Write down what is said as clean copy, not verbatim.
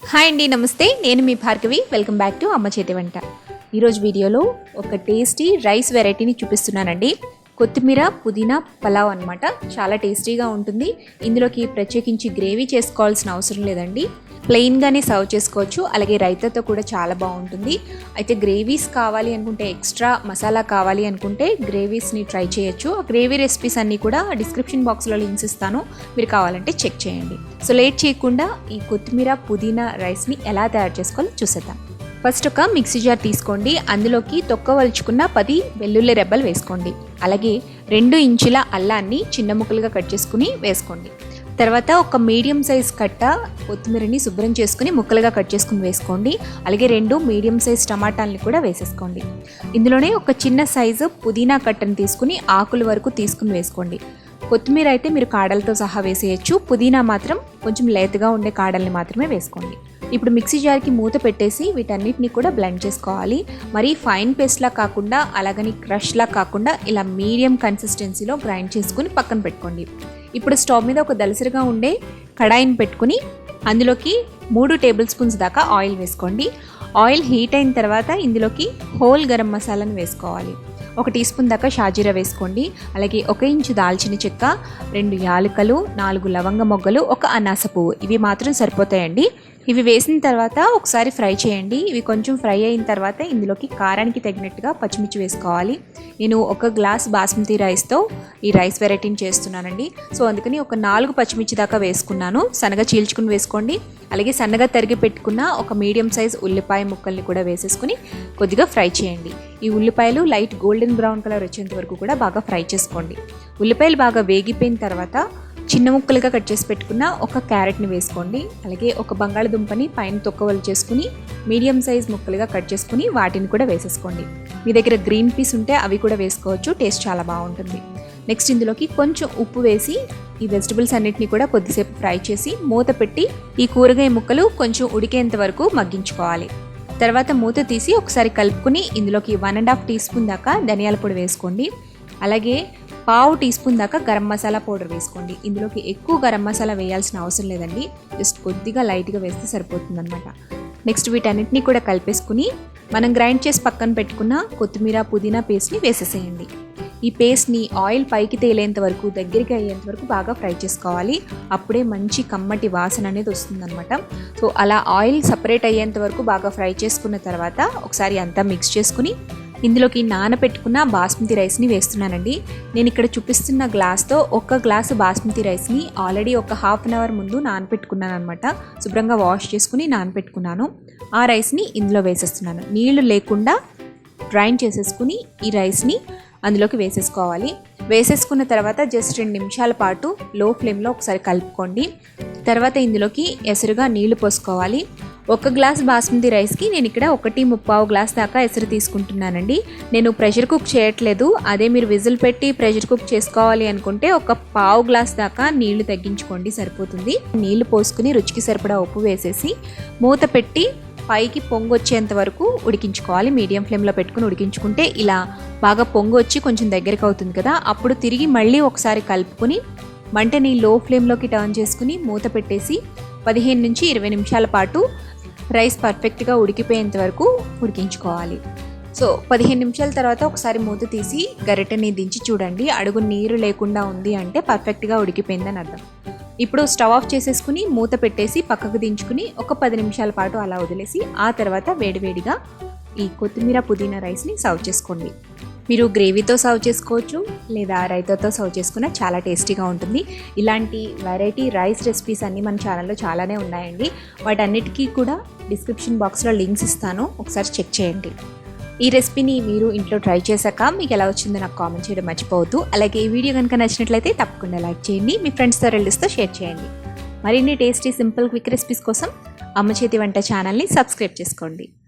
Hi అండి, నమస్తే. నేను మీ భార్గవి. వెల్కమ్ బ్యాక్ టు అమ్మ చేతి వంట. ఈరోజు వీడియోలో ఒక టేస్టీ రైస్ వెరైటీని చూపిస్తున్నానండి. కొత్తిమీర పుదీనా పలావ్ అనమాట. చాలా టేస్టీగా ఉంటుంది. ఇందులోకి ప్రత్యేకించి గ్రేవీ చేసుకోవాల్సిన అవసరం లేదండి. ప్లెయిన్గానే సర్వ్ చేసుకోవచ్చు. అలాగే రైతాతో కూడా చాలా బాగుంటుంది. అయితే గ్రేవీస్ కావాలి అనుకుంటే, ఎక్స్ట్రా మసాలా కావాలి అనుకుంటే గ్రేవీస్ని ట్రై చేయొచ్చు. ఆ గ్రేవీ రెసిపీస్ అన్నీ కూడా డిస్క్రిప్షన్ బాక్స్లో లింక్స్ ఇస్తాను, మీరు కావాలంటే చెక్ చేయండి. సో లేట్ చేయకుండా ఈ కొత్తిమీర పుదీనా రైస్ని ఎలా తయారు చేసుకోవాలో చూసేద్దాం. ఫస్ట్ ఒక మిక్సీ జార్ తీసుకోండి. అందులోకి తొక్క వలుచుకున్న 10 వెల్లుల్లి రెబ్బలు వేసుకోండి. అలాగే 2 ఇంచుల అల్లాన్ని చిన్న ముక్కలుగా కట్ చేసుకుని వేసుకోండి. తర్వాత ఒక మీడియం సైజ్ కట్ట కొత్తిమీరని శుభ్రం చేసుకుని ముక్కలుగా కట్ చేసుకుని వేసుకోండి. అలాగే 2 మీడియం సైజ్ టమాటాలని కూడా వేసేసుకోండి. ఇందులోనే ఒక చిన్న సైజు పుదీనా కట్టను తీసుకుని ఆకుల వరకు తీసుకుని వేసుకోండి. కొత్తిమీర అయితే మీరు కాడలతో సహా వేసేయచ్చు. పుదీనా మాత్రం కొంచెం లేతగా ఉండే కాడల్ని మాత్రమే వేసుకోండి. ఇప్పుడు మిక్సీ జార్కి మూత పెట్టేసి వీటన్నిటిని కూడా బ్లెండ్ చేసుకోవాలి. మరీ ఫైన్ పేస్ట్లా కాకుండా, అలాగని క్రష్లా కాకుండా ఇలా మీడియం కన్సిస్టెన్సీలో గ్రైండ్ చేసుకుని పక్కన పెట్టుకోండి. ఇప్పుడు స్టవ్ మీద ఒక దలసరిగా ఉండే కడాయిని పెట్టుకుని అందులోకి 3 టేబుల్ స్పూన్స్ దాకా ఆయిల్ వేసుకోండి. ఆయిల్ హీట్ అయిన తర్వాత ఇందులోకి హోల్ గరం మసాలాను వేసుకోవాలి. 1 టీ స్పూన్ దాకా షాజీరా వేసుకోండి. అలాగే 1 ఇంచు దాల్చిన చెక్క, 2 యాలకులు, 4 లవంగ మొగ్గలు, 1 అనాస పువ్వు, ఇవి మాత్రం సరిపోతాయండి. ఇవి వేసిన తర్వాత ఒకసారి ఫ్రై చేయండి. ఇవి కొంచెం ఫ్రై అయిన తర్వాత ఇందులోకి కారానికి తగినట్టుగా పచ్చిమిర్చి వేసుకోవాలి. నేను 1 గ్లాస్ బాస్మతి రైస్తో ఈ రైస్ వెరైటీని చేస్తున్నానండి. సో అందుకని ఒక 4 పచ్చిమిర్చి దాకా వేసుకున్నాను. సన్నగా చీల్చుకుని వేసుకోండి. అలాగే సన్నగా తరిగి పెట్టుకున్న ఒక మీడియం సైజ్ ఉల్లిపాయ ముక్కల్ని కూడా వేసేసుకుని కొద్దిగా ఫ్రై చేయండి. ఈ ఉల్లిపాయలు లైట్ గోల్డెన్ బ్రౌన్ కలర్ వచ్చేంత వరకు కూడా బాగా ఫ్రై చేసుకోండి. ఉల్లిపాయలు బాగా వేగిపోయిన తర్వాత చిన్న ముక్కలుగా కట్ చేసి పెట్టుకున్న 1 క్యారెట్ని వేసుకోండి. అలాగే 1 బంగాళదుంపని పైన తొక్కవలు చేసుకుని మీడియం సైజ్ ముక్కలుగా కట్ చేసుకుని వాటిని కూడా వేసేసుకోండి. మీ దగ్గర గ్రీన్ పీస్ ఉంటే అవి కూడా వేసుకోవచ్చు, టేస్ట్ చాలా బాగుంటుంది. నెక్స్ట్ ఇందులోకి కొంచెం ఉప్పు వేసి ఈ వెజిటబుల్స్ అన్నిటిని కూడా కొద్దిసేపు ఫ్రై చేసి మూత పెట్టి ఈ కూరగాయ ముక్కలు కొంచెం ఉడికేంత వరకు మగ్గించుకోవాలి. తర్వాత మూత తీసి ఒకసారి కలుపుకుని ఇందులోకి 1.5 టీ స్పూన్ దాకా ధనియాల పొడి వేసుకోండి. అలాగే 1/2 టీ స్పూన్ దాకా గరం మసాలా పౌడర్ వేసుకోండి. ఇందులోకి ఎక్కువ గరం మసాలా వేయాల్సిన అవసరం లేదండి, జస్ట్ కొద్దిగా లైట్గా వేస్తే సరిపోతుంది అనమాట. నెక్స్ట్ వీటన్నిటిని కూడా కలిపేసుకుని మనం గ్రైండ్ చేసి పక్కన పెట్టుకున్న కొత్తిమీర పుదీనా పేస్ట్ని వేసేసేయండి. ఈ పేస్ట్ని ఆయిల్ పైకి తేలేంత వరకు, దగ్గరికి అయ్యేంత వరకు బాగా ఫ్రై చేసుకోవాలి. అప్పుడే మంచి కమ్మటి వాసన అనేది వస్తుందన్నమాట. సో అలా ఆయిల్ సపరేట్ అయ్యేంత వరకు బాగా ఫ్రై చేసుకున్న తర్వాత ఒకసారి అంతా మిక్స్ చేసుకుని ఇందులోకి నానబెట్టుకున్న బాస్మతి రైస్ని వేస్తున్నానండి. నేను ఇక్కడ చూపిస్తున్న గ్లాస్తో 1 గ్లాసు బాస్మతి రైస్ని ఆల్రెడీ ఒక హాఫ్ అన్ అవర్ ముందు నానబెట్టుకున్నాను అనమాట. శుభ్రంగా వాష్ చేసుకుని నానబెట్టుకున్నాను. ఆ రైస్ని ఇందులో వేసేస్తున్నాను. నీళ్లు లేకుండా డ్రైన్ చేసేసుకుని ఈ రైస్ని అందులోకి వేసేసుకోవాలి. వేసేసుకున్న తర్వాత జస్ట్ 2 నిమిషాల పాటు లో ఫ్లేమ్లో ఒకసారి కలుపుకోండి. తర్వాత ఇందులోకి ఎసరుగా నీళ్లు పోసుకోవాలి. 1 గ్లాస్ బాస్మతి రైస్కి నేను ఇక్కడ 1.25 గ్లాస్ దాకా ఎసరు తీసుకుంటున్నానండి. నేను ప్రెషర్ కుక్ చేయట్లేదు. అదే మీరు విజిల్ పెట్టి ప్రెషర్ కుక్ చేసుకోవాలి అనుకుంటే 1/4 గ్లాస్ దాకా నీళ్లు తగ్గించుకోండి, సరిపోతుంది. నీళ్లు పోసుకుని రుచికి సరిపడా ఉప్పు వేసేసి మూత పెట్టి పైకి పొంగు వచ్చేంత వరకు ఉడికించుకోవాలి. మీడియం ఫ్లేమ్లో పెట్టుకుని ఉడికించుకుంటే ఇలా బాగా పొంగు వచ్చి కొంచెం దగ్గరికి అవుతుంది కదా, అప్పుడు తిరిగి మళ్ళీ ఒకసారి కలుపుకొని మంటని లో ఫ్లేమ్లోకి టర్న్ చేసుకుని మూత పెట్టేసి 15 నుంచి 20 నిమిషాల పాటు రైస్ పర్ఫెక్ట్గా ఉడికిపోయేంత వరకు ఉడికించుకోవాలి. సో 15 నిమిషాల తర్వాత ఒకసారి మూత తీసి గరిటెని దించి చూడండి. అడుగు నీరు లేకుండా ఉంది అంటే పర్ఫెక్ట్గా ఉడికిపోయిందని అర్థం. ఇప్పుడు స్టవ్ ఆఫ్ చేసేసుకుని మూత పెట్టేసి పక్కకు దించుకుని ఒక 10 నిమిషాల పాటు అలా వదిలేసి ఆ తర్వాత వేడివేడిగా ఈ కొత్తిమీర పుదీనా రైస్ని సర్వ్ చేసుకోండి. మీరు గ్రేవీతో సర్వ్ చేసుకోవచ్చు, లేదా రైతాతో సర్వ్ చేసుకున్న చాలా టేస్టీగా ఉంటుంది. ఇలాంటి వెరైటీ రైస్ రెసిపీస్ అన్నీ మన ఛానల్లో చాలానే ఉన్నాయండి. వాటన్నిటికీ కూడా డిస్క్రిప్షన్ బాక్స్లో లింక్స్ ఇస్తాను, ఒకసారి చెక్ చేయండి. ఈ రెసిపీని మీరు ఇంట్లో ట్రై చేశాక మీకు ఎలా వచ్చిందో నాకు కామెంట్ చేయడం మర్చిపోవద్దు. అలాగే ఈ వీడియో కనుక నచ్చినట్లయితే తప్పకుండా లైక్ చేయండి, మీ ఫ్రెండ్స్తో రిలేటివ్స్తో షేర్ చేయండి. మరిన్ని టేస్టీ సింపుల్ క్విక్ రెసిపీస్ కోసం అమ్మ చేతి వంట ఛానల్ని సబ్స్క్రైబ్ చేసుకోండి.